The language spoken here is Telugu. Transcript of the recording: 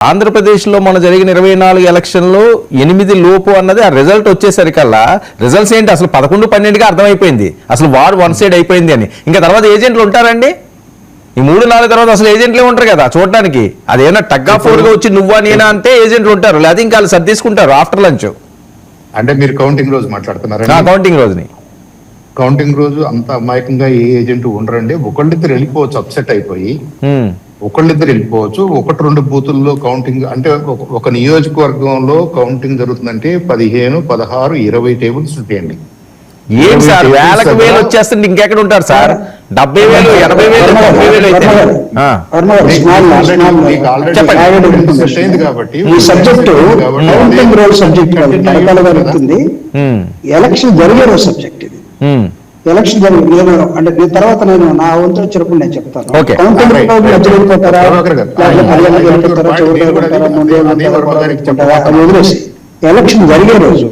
ఆంధ్రప్రదేశ్లో మన జరిగిన 24 ఎలక్షన్లో 8 లోపు అన్నది ఆ రిజల్ట్ వచ్చేసరికల్లా రిజల్ట్స్ ఏంటి అసలు 11, 12గా అర్థమైపోయింది. అసలు వార్ వన్ సైడ్ అయిపోయింది అని. ఇంకా తర్వాత ఏజెంట్లు ఉంటారండి? ఈ 3, 4 తర్వాత అసలు ఏజెంట్లే ఉంటారు కదా చూడడానికి. అదేమన్నా టగ్ ఆఫ్ వార్గా వచ్చి నువ్వా నేనా అంటే ఏజెంట్లు ఉంటారు, లేదా ఇంకా వాళ్ళు సర్దేసుకుంటారు ఆఫ్టర్ లంచ్. అంటే మీరు కౌంటింగ్ రోజు మాట్లాడుతున్నారా? కౌంటింగ్ రోజుని, కౌంటింగ్ రోజు అంత అమాయకంగా ఏ ఏజెంట్ ఉండరండి. ఒకళ్ళిద్దరు వెళ్ళిపోవచ్చు, అప్సెట్ అయిపోయి ఒకళ్ళిద్దరు వెళ్ళిపోవచ్చు. 1-2 బూతుల్లో కౌంటింగ్ అంటే ఒక నియోజకవర్గంలో కౌంటింగ్ జరుగుతుందంటే 15, 16, 20 టేబుల్స్ ఉంటాయండి. ఏం సార్ వేలకు వేలు వచ్చేస్తుంటే ఇంకెక్కడ ఉంటారు సార్? 70,000, 80,000, 90,000 అయితే కాబట్టి ఎలక్షన్ జరిగే రోజు సబ్జెక్ట్ ఇది. ఎలక్షన్ జరిగింది అంటే తర్వాత నేను నా వంతు వచ్చినప్పుడు నేను చెప్తాను. ఎలక్షన్ జరిగే రోజు